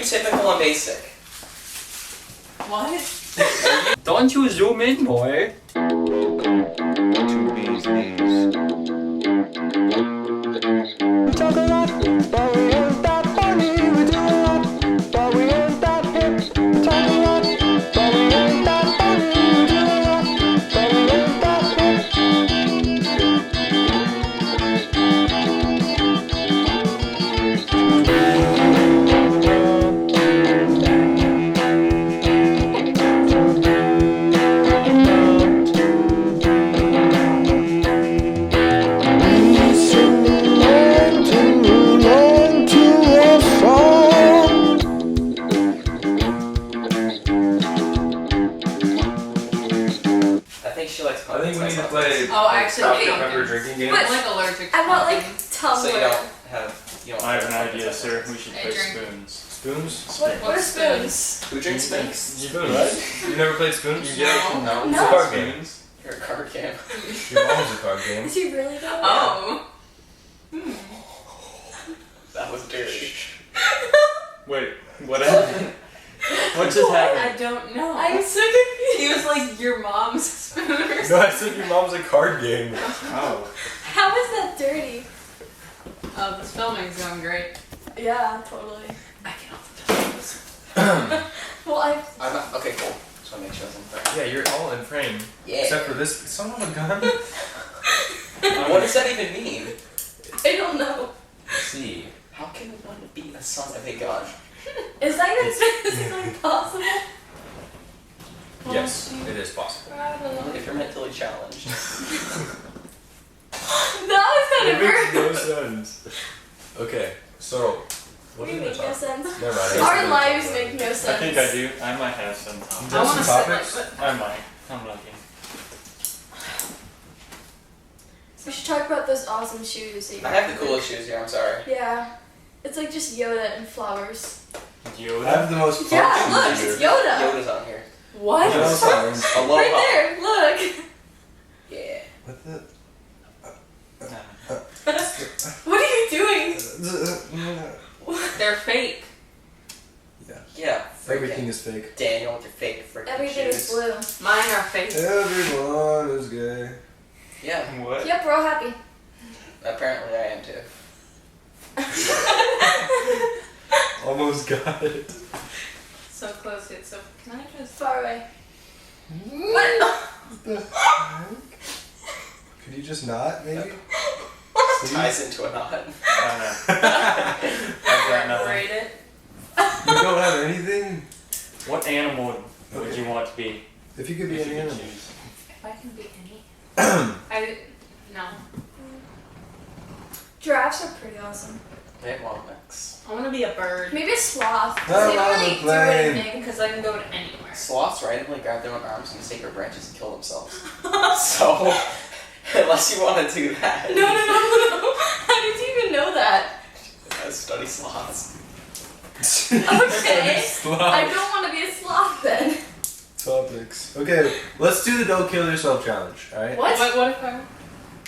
typical and basic. What? Don't you zoom in, boy. To these knees. We talk a lot, but we ain't that funny. We do a lot, but we ain't that hip. We talk a lot, but we ain't that funny. We do a lot, but we ain't that hip. I think she likes I think we need to play. Oh, actually, Dr. wait. Pepper drinking game. I'm like allergic to I'm not like pumpkin. So you tumbler. don't have. You don't I have an idea, sir. We should Hey, play drink. spoons. Spoons? What are spoons? Who drinks spoons? Spoons, right? You never played spoons? No. No. It's a No. card game. You're a card game. Your mom's a card game. Is he really though? Oh. That was dirty. Wait, what happened? What just happened? I don't know. I'm so confused. He was like your mom's spoon or something. No, I said your mom's a card game. Oh. How is that dirty? Oh, this filming's going great. Yeah, totally. I cannot tell this. Well, I'm not, okay, cool. Just want to make sure I was in frame. Yeah, you're all in frame. Yeah. Except for this son of a gun. What does that even mean? I don't know. See. How can one be a son of a gun? Is that even physically possible? Yes, it is possible. I don't know. If you're mentally challenged. That was kind It of makes weird. no sense. Okay, so what We are we make gonna no talk? sense. Never mind. Our lives make no sense. I think I do. I might have some You time. I got want to some sit like, topics? but I might. I'm lucky. We should talk about those awesome shoes that you I have the coolest shoes here, I'm sorry. Yeah. It's like just Yoda and flowers. I Yoda? have the most Yeah, pumpkin look, here. it's Yoda. Yoda's on here. What? No, sorry. Aloha. Right there, look. Yeah. What the? What are you doing? they're fake. Yeah. Everything freaking is fake. Daniel with your fake freaking Everything shoes. is blue. Mine are fake. Everyone is gay. Yeah, What? Yep, we're all happy. apparently I am too. Almost got it. So close yet so. Can I just? Far away. What the heck? Could you just not, maybe? Please? Ties into a knot. I don't know. I've got nothing. Rate it. You don't have anything? What animal would you want to be? If you could be if an you could animal. choose? If I can be any. No. Giraffes are pretty awesome. They won't mix. I want to be a bird Maybe a sloth. 'Cause I they don't love really the do plane. anything. because I can go to anywhere. Sloths randomly grab their own arms and sacred branches and kill themselves. So, unless you want to do that, No. How did you even know that? I study sloths. Okay. Sloth. I don't want to be a sloth then. Topics. Okay, let's do the don't kill yourself challenge, alright? What? What if I?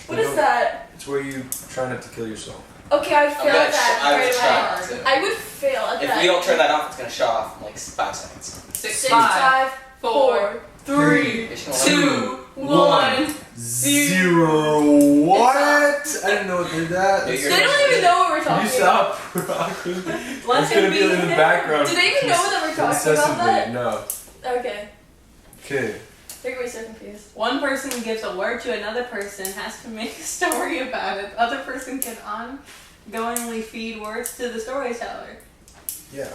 What is that? It's where you try not to kill yourself. Okay, I would fail at that I would right try away. not to. I would fail at If that. we don't turn that off, it's gonna shut off in like 5 seconds. 6, 6, 5, 5, 4, 3, It's gonna 2, 1. Zero. What? I didn't know it did that. Yeah, They you're- don't even know what we're Can talking you about. stop rocking? Let It's gonna him be be in the him. background. Do they even know that we're talking about that? Incessantly. No. Okay. Okay. They're gonna be so confused. One person gives a word to another person, has to make a story about it. The other person can ongoingly feed words to the storyteller. Yeah.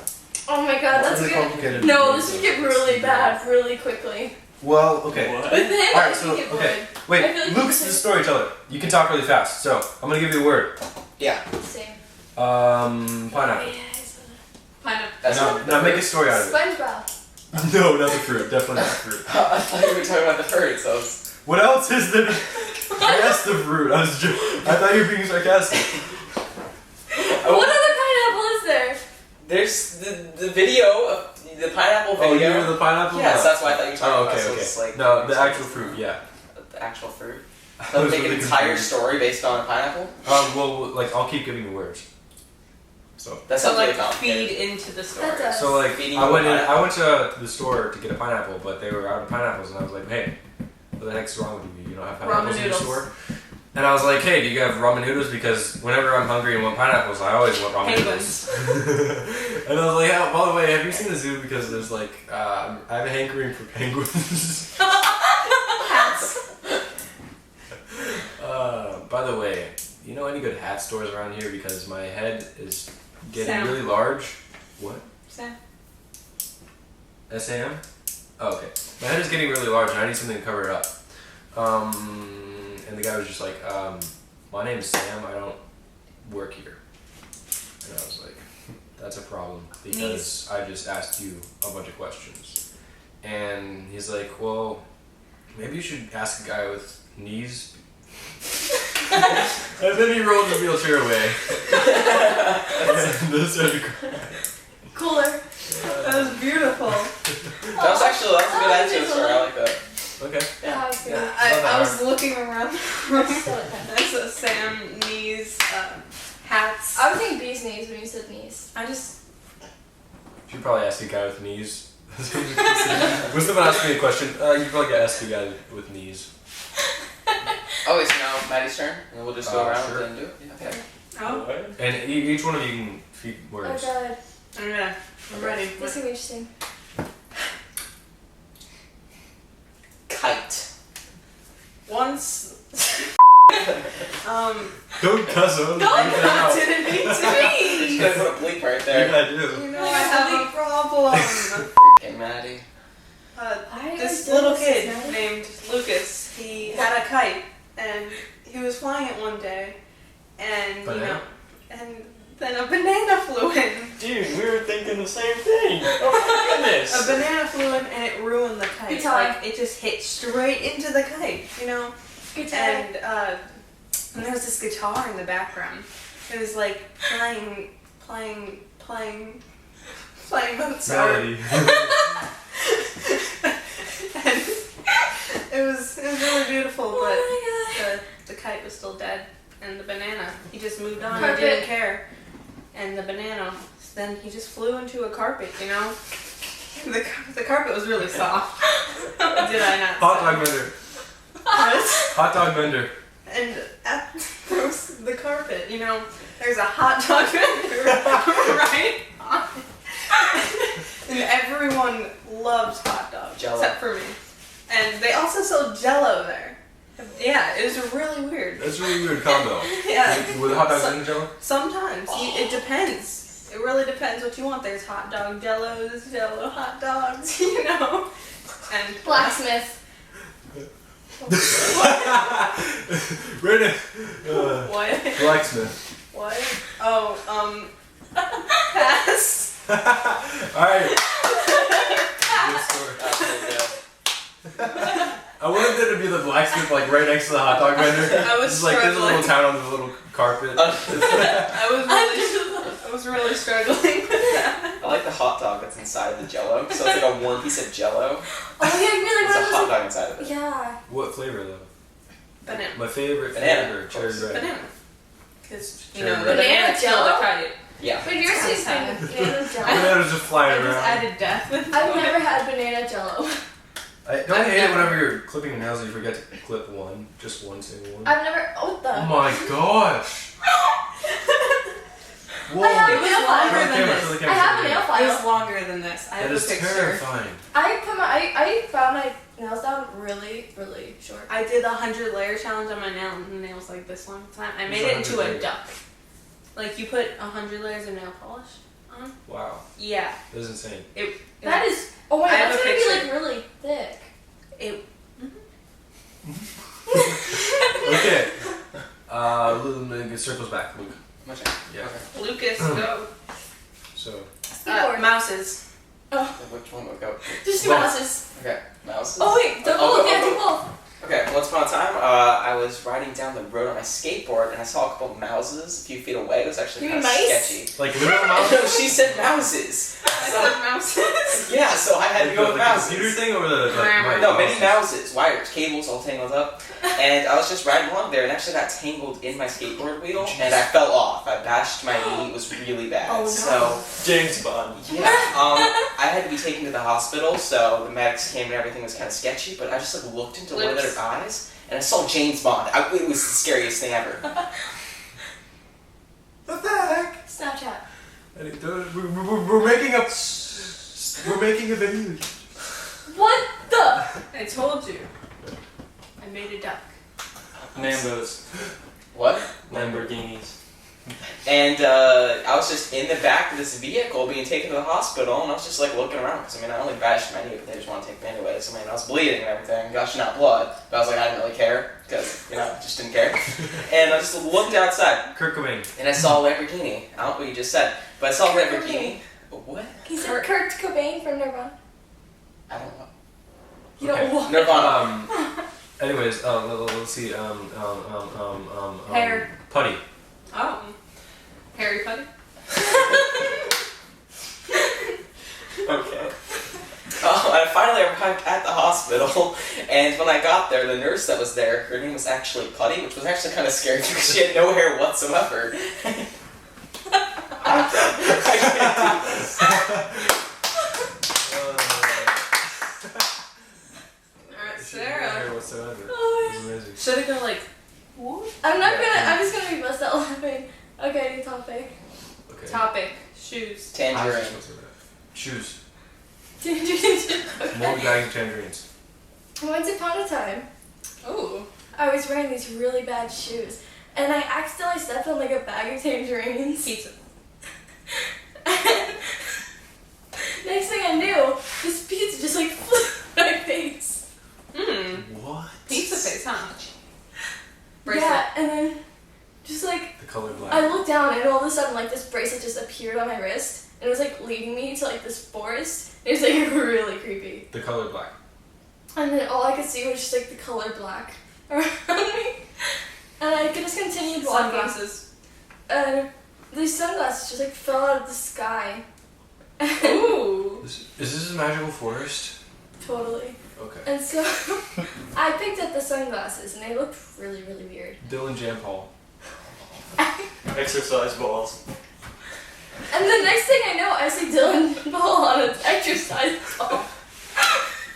Oh my god, It's that's really good. complicated. No, this would get really bad really quickly. Well, okay. What? With him, I Alright, so, think it okay. would. I Wait, feel like Luke's you the should- storyteller. You can talk really fast. So, I'm gonna give you a word. Yeah, Same. Pineapple. Pineapple. that's Now, now make a story out of it. SpongeBob. No, not the fruit. Definitely not the fruit. I thought you were talking about the fruit, so it's... What else is there? Yes, the fruit. I thought you were being sarcastic. What other pineapple is there? There's the video of the pineapple Oh, video. you were the pineapple? Yes, No. that's why I thought you were talking Oh, about. okay, So okay. it's like No, the actual fruit, yeah. The actual fruit. I They'll was make an really entire confused. story based on a pineapple. Well, like, I'll keep giving you words. So That So sounds like really complicated. feed into the story. That does. So like Feeding I went you in, a I went to the store to get a pineapple, but they were out of pineapples, and I was like, hey, what the heck's wrong with you? You don't have pineapples Ramen in your noodles. store? And I was like, hey, do you have ramen noodles? Because whenever I'm hungry and want pineapples, I always want ramen Penguins. noodles. And I was like, oh, by the way, have you seen the zoo? Because there's like, I have a hankering for penguins. Hats. By the way, you know any good hat stores around here? Because my head is getting Sam. really large. What? Sam. SAM? Oh, okay. My head is getting really large and I need something to cover it up. And the guy was just like, my name's Sam, I don't work here. And I was like, that's a problem because I just asked you a bunch of questions. And he's like, well, maybe you should ask a guy with knees. And then he rolled the wheelchair away. And this had to cry. Cooler. That was beautiful. That was actually a good attitude to the story. I like that. Okay. That was good. Yeah. I was looking around the room. I'm so intense. As Sam, knees, hats. I was thinking bee's knees when you said knees. I just. Should probably ask a guy with knees. When someone asks me a question, you probably gotta ask a guy with knees. Oh, wait, so now Maddie's turn, and we'll just go around sure. and do it? Okay. Oh, And each one of you can feed Oh words. god. I'm ready. This is gonna be interesting. Kite. Once. Don't cuss him. I didn't mean to You be. gotta put a bleep right there. Yeah, I do. You know I have a problem. Okay, Maddie. This little kid named Lucas, he had a kite, and he was flying it one day, and Banana? and then a banana flew in. Dude, we were thinking the same thing. Oh my A goodness. banana flew in and it ruined the kite. Good time. Like it just hit straight into the kite, Good time. And there was this guitar in the background. It was like playing Mozart. Melody. And it was really beautiful, but Oh my god. the kite was still dead, and the banana, he just moved on. Carpet. He didn't care. And the banana, then he just flew into a carpet. The carpet was really soft. Did I not? Hot say? dog vendor. What? Hot dog vendor. And there was the carpet. There's a hot dog vendor right on it. And everyone loves hot dogs Jell-O. except for me. And they also sell Jell-O there. Yeah, it was really weird. That's a really weird combo. Yeah. With hot dogs and jello? Sometimes. It depends. It really depends what you want. There's hot dog Jell-Os, Jell-O hot dogs, And Blacksmith. Right in. What? Blacksmith. What? Oh, pass. Alright. Good story. That's so good. I wanted there to be the blacksmith like right next to the hot dog vendor. I was It's like there's a little struggling. town on the little carpet. I was really struggling with that. I like the hot dog that's inside of the Jell-O. So it's like a warm piece of Jell-O. Oh yeah, I really There's a hot want dog inside of to. it. Yeah. What flavor though? Banana. My favorite Banana, flavor, of cherry course. red. Banana. Because, Cherry the red. banana Banana killed the Jell-O? kite. Yeah. But yours Sounds is sad. banana jello. Bananas just I flying just around. added death into I've it. never had banana jello. Don't I hate it whenever you're clipping your nails and you forget to clip one, just one single one. I've never. Oh, what Oh the? my gosh! Whoa! I have It was nail longer file. than Camera, this. show the I camera, have show a the nail camera. It was file. longer than this. I have That a is picture. terrifying. I found my nails down really, really short. I did the 100 layer challenge on my nails like this long time. I made What's it into 100 a layers? duck. Like you put 100 layers of nail polish on. Wow, Yeah. that is insane. That is. Oh my I god, have that's a gonna picture. be like really thick. It. Okay. Circles back, Luke. My turn. Yeah. Okay. Lucas, go. So. Skateboard. Mouses. Which one would go? Just Well- mouses. Okay. Mouse. Oh wait, they're I'll both. go- Yeah, I'll do go. both. Okay, once upon a time, I was riding down the road on my skateboard and I saw a couple of mouses a few feet away. It was actually You kind mean of mice? sketchy. Like literal No, mouse? she said mouses. I said mouses. Yeah, so I had to go with the mouses. computer thing or the Grammar. No, many mouses, wires, cables all tangled up. And I was just riding along there and actually got tangled in my skateboard wheel and I fell off. I bashed my knee, it was really bad. Oh, no. So, James Bond. yeah, I had to be taken to the hospital, so the medics came and everything was kind of sketchy, but I just like looked into one of their eyes and I saw James Bond. It was the scariest thing ever. What the heck? Snapchat. We're making a video. What the? I told you. I made a duck. Lambos. What? Lamborghinis. And I was just in the back of this vehicle being taken to the hospital, and I was just like looking around because I only bashed my knee, but they just want to take me anyways. I was bleeding and everything, gushing out blood, but I was like, I didn't really care because just didn't care. And I just looked outside, Kurt Cobain. and I saw a Lamborghini. I don't know what you just said, but I saw a Lamborghini. What? He said Kurt Cobain from Nirvana. I don't know. You don't what? Nirvana. Anyways, let's see. Hair. Putty. Oh. Harry Putty? Okay. I finally arrived at the hospital, and when I got there, the nurse that was there, her name was actually Putty, which was actually kind of scary because she had no hair whatsoever. I'm done. I can't do this. Alright, No Sarah. hair whatsoever. Oh, It's amazing. Should have gone like, what? I'm just gonna be bust out laughing. Okay, new topic. Okay. Topic. Shoes. Tangerine. Shoes. Okay. More bags of tangerines. Once upon a time, Ooh. I was wearing these really bad shoes, and I accidentally stepped on like a bag of tangerines. Pizza. Next thing I knew, this pizza just like flew in my face. What? Pizza face, huh? Yeah, and then just like The color black. I looked down, and all of a sudden like this bracelet just appeared on my wrist, and it was like leading me to like this forest. It was like really creepy. The color black. And then all I could see was just like the color black around me, and I just continued walking. Sunglasses. And these sunglasses just like fell out of the sky. Ooh. Is this a magical forest? Totally. Okay. And so I picked up the sunglasses, and they looked really, really weird. Dylan Jam Paul. Exercise balls. And the next thing I know, I see Dylan Ball on an exercise ball.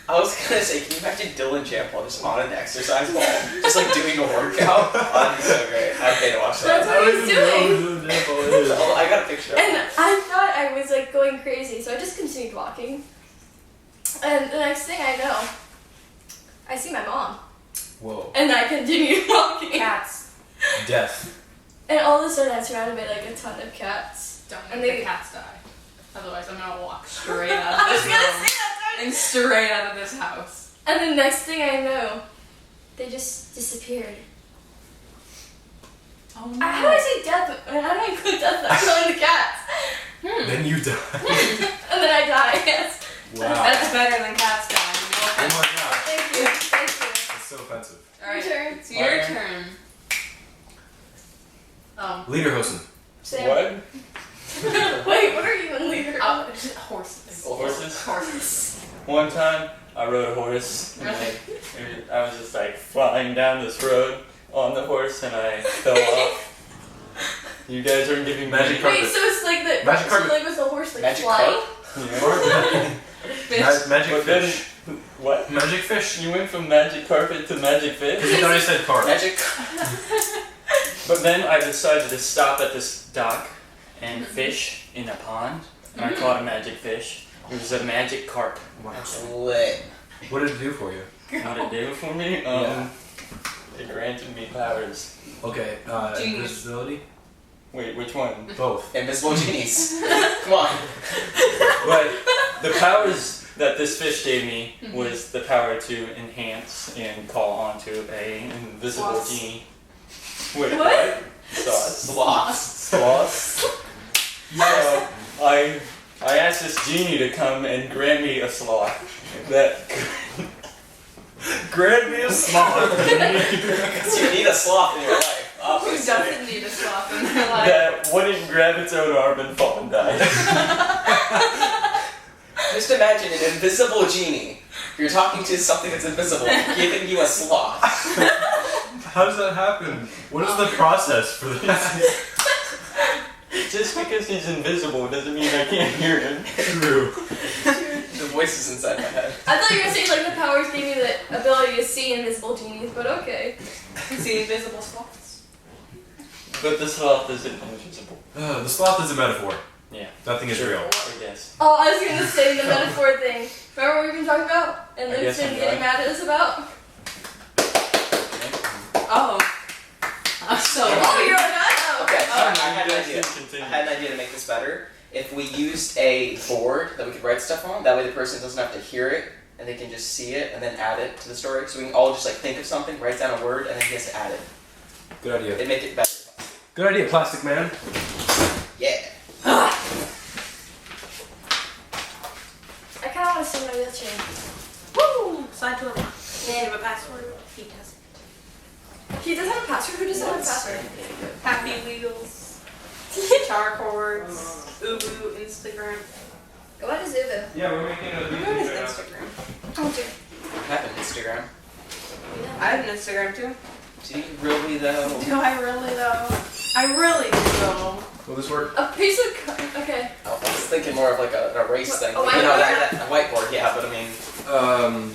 I was gonna say, can you imagine Dylan Champel just on an exercise ball? Just like doing a workout? Oh, that'd be so great. I'd pay to watch That's that. what he's doing. Oh, I got a picture of And it. I thought I was like going crazy, so I just continued walking. And the next thing I know, I see my mom. Whoa. And I continued walking. Cats. Death. And all of a sudden I'm surrounded by like a ton of cats. Don't And let they- the cats die. Otherwise, I'm gonna walk straight out I of was this gonna room say that. and straight out of this house. And the next thing I know, they just disappeared. Oh How do I say death? How do I include death by killing the cats? Then you die. And then I die, yes. Wow. That's better than cats dying. Oh my god. Thank you. Thank you. That's so offensive. Alright, Your turn. it's your Okay. turn. Lederhosen. Sam. What? Wait, what are you in leader? Just horses. Horses? Horses. One time, I rode a horse, and I was just like flying down this road on the horse, and I fell off. You guys are giving Magic me carpet. Wait, so it's like the Magic so carpet. like was the horse like Magic flying? Yeah. Bitch. Magic But then, fish. what? Magic fish. You went from magic carpet to magic Because fish? you thought I said carp. Magic. But then I decided to stop at this dock and fish in a pond, and I caught a magic fish. It was a magic carp. That's lit. What did it do for you? What did it do for me? Yeah. It granted me powers. Okay, Genius. invisibility? Wait, which one? Both. Invisible genies. Come on. But the powers that this fish gave me was the power to enhance and call onto a invisible Sloths. genie. Wait, What? what? Sauce. Sloths. Sloths? So I asked this genie to come and grant me a sloth that Grant me a sloth. Because you need a sloth in your life. Who Obviously. doesn't need a sloth in their life? that wouldn't grab its own arm and fall and die. just imagine an invisible genie. You're talking to something that's invisible, giving you a sloth. How does that happen? What is the process for this? Just because he's invisible doesn't mean I can't hear him. True. The voice is inside my head. I thought you were saying like the powers gave me the ability to see invisible genies, but okay. You see invisible sloths. But the sloth isn't invisible. The sloth is a metaphor. Yeah. Nothing is real. I guess. Oh, I was gonna say the metaphor thing. Remember what we've been talking about? And I Luke's guess been I'm getting right. mad at us about? Oh. So. Oh, you're like, I know. Okay, Oh, I had an idea. Continue. I had an idea to make this better. If we used a board that we could write stuff on, that way the person doesn't have to hear it, and they can just see it and then add it to the story. So we can all just like think of something, write down a word, and then he has to add it. Good idea. It'd make it better. Good idea, Plastic Man. Yeah. I kinda wanna see my wheelchair. Woo! Slide to the left. Do you have a password? He doesn't. He doesn't have a password? Who doesn't have a password? Happy Wheels. Guitar chords. Ubu. Instagram. Go on to Zubu. Yeah, we're making a What is Instagram? Oh, dear. I have an Instagram. I have an Instagram too. Do you really though? Do I really though? I really do though. Will this work? A piece of okay. I was thinking more of like a race What, thing. a You know, whiteboard? that a whiteboard, yeah, but I mean, I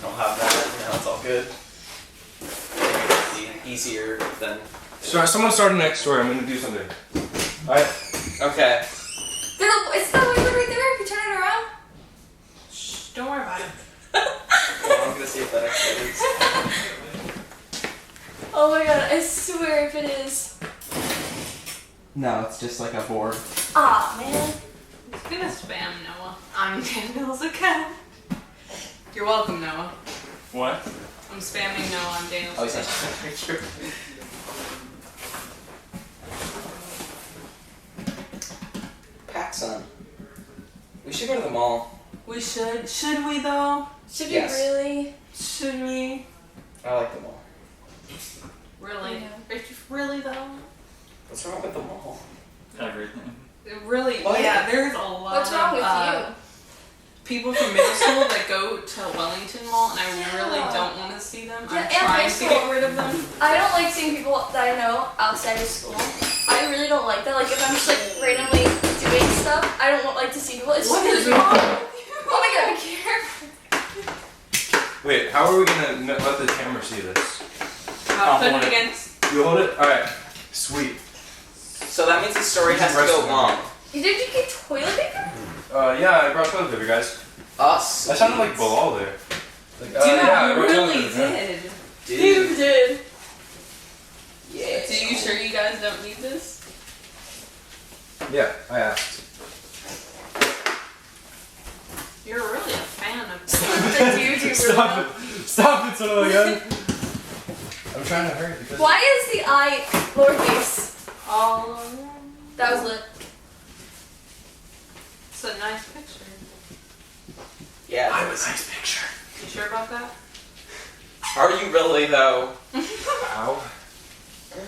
don't have that. You know, it's all good. Easier than. So someone start a next story. I'm gonna do something. Alright. Okay. It's that whiteboard right there. If you turn it around. Shh, don't worry about it. Well, I'm gonna see if that actually is. Oh my god, I swear if it is. No, it's just like a board. Ah, man. It's gonna spam Noah. I'm Daniel's account. You're welcome, Noah. What? I'm spamming Noah on Daniel's Oh, he's account. not a picture. PacSun. We should go to the mall. We should. Should we though? Should Yes. we really? Should we? I like the mall. Really? Yeah. Really though? What's wrong with the mall? Everything. Really? What? Yeah, there's a lot What's wrong of with you? people from middle school that go to Wellington Mall, and I really Yeah. don't want to see them. Yeah, I'm and trying high to school. get rid of them. I don't like seeing people that I know outside of school. I really don't like that. Like if I'm just like randomly doing stuff, I don't like to see people. It's What just is really wrong wrong. Oh my god, be careful. Wait, how are we gonna let the camera see this? Put hold it it. against. You hold it? Alright. Sweet. So that means the story has to go long. Did you get toilet paper? Yeah, I brought toilet paper, guys. Us. That sounded like Bilal there. Like, Dude, yeah, I you brought toilet really paper, yeah. did. Dude. You did. Yeah. So you sure you guys don't need this? Yeah, I asked. You're really a fan of The YouTuber. Stop it! Stop it, so again. I'm trying to hurry because. Why is the eye lowercase? all of them. That was lit. It's a nice picture. Yeah. I'm a nice picture. You sure about that? Are you really though? How?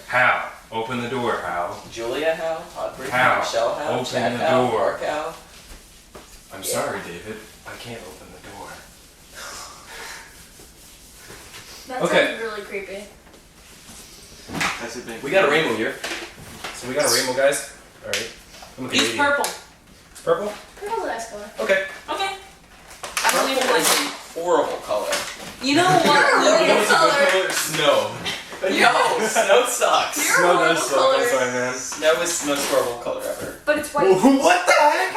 How? Open the door, how? Julia how? Audrey How? Michelle how? Open Chad the how? door. Mark how? I'm Yeah. sorry, David. I can't open the door. That Okay. sounds really creepy. That's a big. We got a rainbow here. So we got a rainbow, guys. Alright. I'm a He's Canadian. purple. It's purple? Purple's a nice color. Okay. Okay. I don't even Purple like is it. a horrible color. You know what? Horrible color. Snow. No, snow sucks. You're Snow horrible does suck. color. I'm sorry, man. Snow is the most horrible color ever. But it's white. What the heck?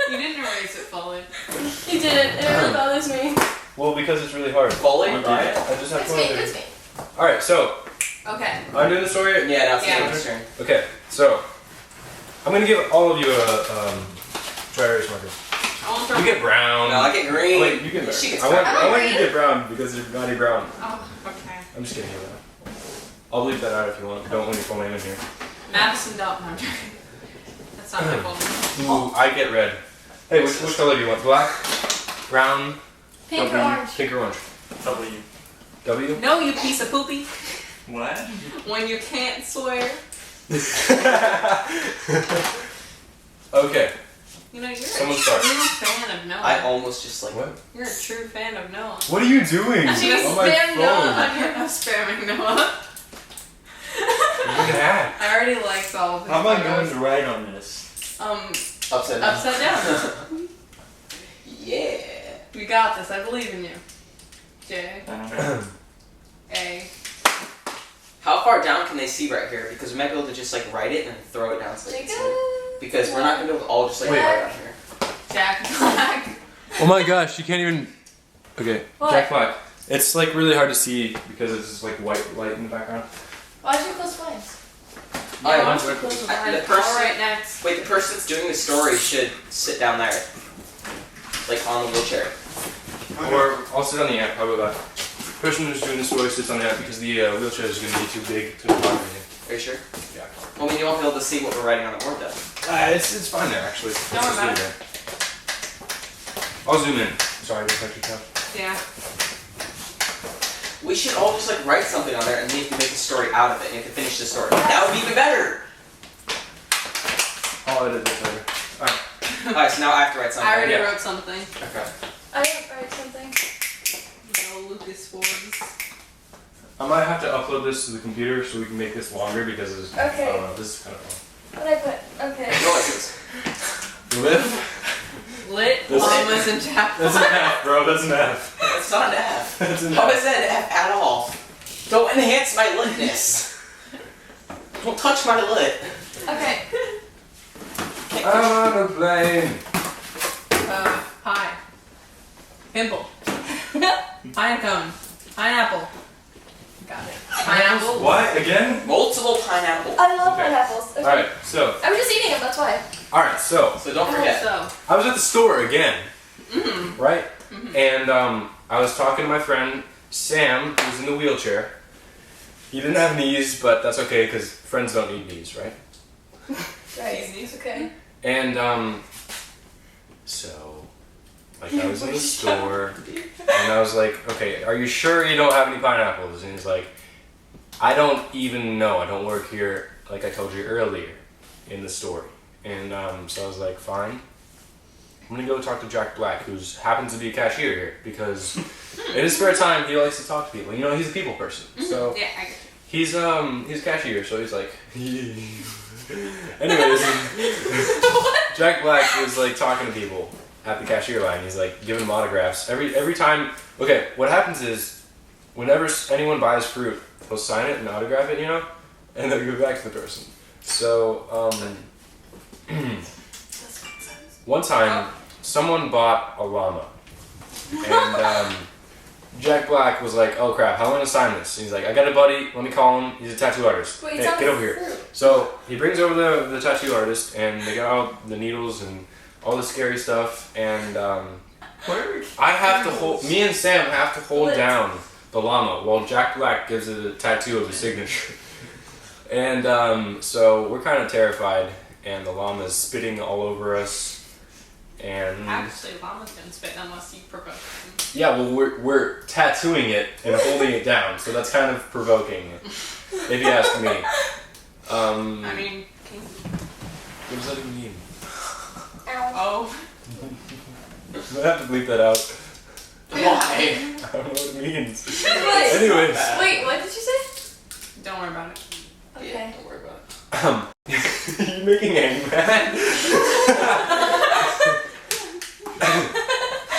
You didn't erase it fully. You didn't. It really bothers me. Well, because it's really hard. Fully, I Brian? just have It's me. toilet It's paper. me. Alright, so Okay. I'm doing the story. Yeah, now it's Yeah. David's turn. Okay, so I'm gonna give all of you a dry erase marker. I want You purple. get brown. No, I get green. Wait, you get She gets I want, brown. I want you to get brown because you're naughty brown. Oh, okay. I'm just kidding you that. I'll leave that out if you want. Don't want your full name in here. Madison Dalton. I'm joking. That's not my full Ooh, I get red. Hey, which color do you want? Black, brown, Pink or W, orange? pink or orange? W. W. name. No, you piece of poopy. What? When you can't swear. Okay. You know, you're Someone a start. true fan of Noah. I almost just like. What? You're a true fan of Noah. What are you doing? I'm gonna on my spam phone? Noah. I'm spamming Noah. You're an act. I already liked all of his How am I photos. going to write on this? Upside down. Upside down. Yeah. We got this. I believe in you. J. I don't know. A. How far down can they see right here? Because we might be able to just like write it and then throw it down so they can see it. Because we're not gonna be able to all just like Wait. write on here. Jack Black. Oh my gosh, you can't even. Okay, What? Jack Black. It's like really hard to see because it's just like white light in the background. Why'd you close blinds? I- Why don't you close the I- blinds? the person- All right, next. Wait, the person that's doing the story should sit down there. Like on the wheelchair. Or I'll sit on the amp. How about that? The person who's doing the story sits on the amp because the wheelchair is going to be too big to block everything. Are you sure? Yeah. Well, I mean, you won't be able to see what we're writing on the board though. It's fine there actually. Don't worry about it. I'll zoom in. Sorry, I touched your couch. Yeah. We should all just like write something on there and then you can make a story out of it and you can finish the story. That would be even better! I'll edit this later. Alright. Alright, so now I have to write something. I already Yeah. wrote something. Okay. I didn't write something. No Lucas Forbes. I might have to upload this to the computer so we can make this longer because it's, Okay. I don't know, this is kind of fun. What did I put? Okay. Noises. Live? Lit, This- llamas, and Jack That's an Black. F, bro. That's an F. That's not an F. That's an How F. is that an F at all? Don't enhance my litness. Don't touch my lit. Okay. I'm on a plane. Pie. Pimple. Pine cone. Pineapple. Got it. Pineapple. What? Again? Multiple pineapple. I love Okay. pineapples. Okay. Alright, so. I was just eating them, that's why. Alright, so. So don't forget. So. I was at the store again. Mm. Right? And I was talking to my friend Sam, who's in the wheelchair. He didn't have knees, but that's okay because friends don't need knees, right? Right. Easy. Okay. And so like I was in the store and I was like, okay, are you sure you don't have any pineapples? And he's like, I don't even know. I don't work here like I told you earlier in the story. And so I was like, fine. I'm gonna go talk to Jack Black, who happens to be a cashier here, because in his spare time he likes to talk to people. You know, he's a people person. So Yeah, I get he's a cashier, so he's like anyways, Jack Black was like talking to people at the cashier line. He's like giving them autographs. Every time, okay, what happens is whenever anyone buys fruit, he'll sign it and autograph it, you know? And then give it back to the person. So one time, someone bought a llama, and Jack Black was like, "Oh crap, how am I gonna sign this?" And he's like, "I got a buddy. Let me call him. He's a tattoo artist. Wait, Hey, it's not get over here." fruit. So he brings over the tattoo artist, and they got all the needles and all the scary stuff, and I have to hold. Me and Sam have to hold down the llama while Jack Black gives it a tattoo of his signature. And so we're kind of terrified, and the llama's spitting all over us. And Actually, llamas can spit unless you provoke them. yeah, well, we're tattooing it and holding it down, so that's kind of provoking, if you ask me. I mean, What does that even mean? oh. I have to bleep that out. Why? I don't know what it means. Wait. Anyways. Wait, what did you say? Don't worry about it. Okay. Yeah, don't worry about it. You're making angry man.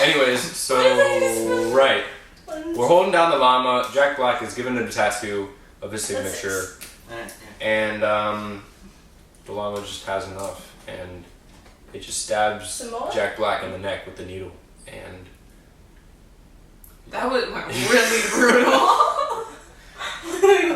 Anyways, so right, we're holding down the llama. Jack Black is giving it a tattoo of his signature, Alright, and the llama just has enough, and it just stabs Some more? Jack Black in the neck with the needle, and That went really brutal.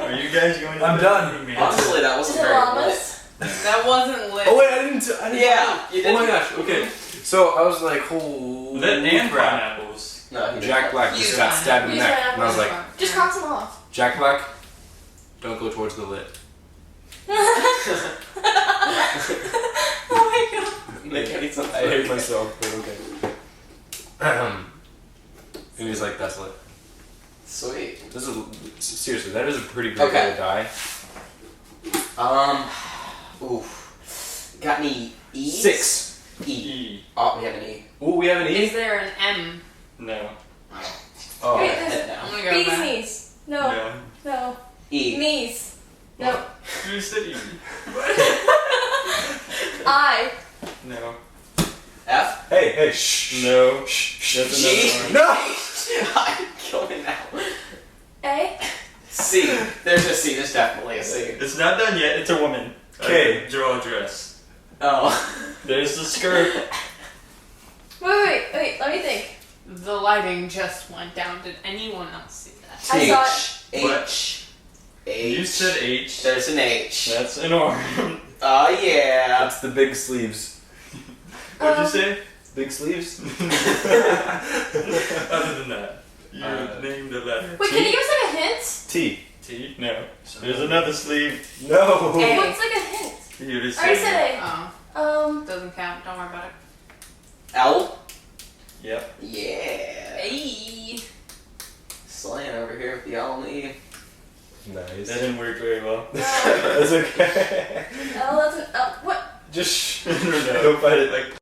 Are you guys going to I'm done. yeah. Honestly, that Is wasn't it very lit. llamas? That wasn't lit. oh wait, I didn't. Yeah, you Oh my didn't. gosh. Okay, so I was like, holy Lit and crap. pineapples. No, he didn't. Jack Black Use just got mine. stabbed in the Use neck, mine, and I was like, Just cross them off. Jack Black, don't go towards the lit. Oh my god. Make any sense. I hate myself, but okay. And he's like, that's lit. Sweet. This is seriously, that is a pretty great Okay. way to die. Oof. Got any E's? 6. E. E. Oh, we have an E. Ooh, we have an Is E? there an M? No. Oh. Wait, Head there's now. I'm gonna go bee's back. knees. No, no. E. Knees. No. You said E. I. No. F? Hey, shh. No. Shh. That's G? another one. No! I'm killing now. A. C. There's a C. There's definitely a C. It's not done yet. It's a woman. K. Draw a dress. Oh. There's the skirt. Wait. Let me think. The lighting just went down. Did anyone else see that? I saw it. H. H. You said H. There's an H. That's an R. Oh, yeah. That's the big sleeves. What'd you say? Big sleeves? Other than that, you named a letter. Wait, can you give us like a hint? T. T? No. There's another sleeve. No! A. What's like a hint? You just I already said said Oh, A. doesn't count. Don't worry about it. L. Yep. Yeah. A. Slaying over here with the L and the E. Nice. That didn't work very well. That's okay. L, that's an L. What? Just shh. No. Don't fight it like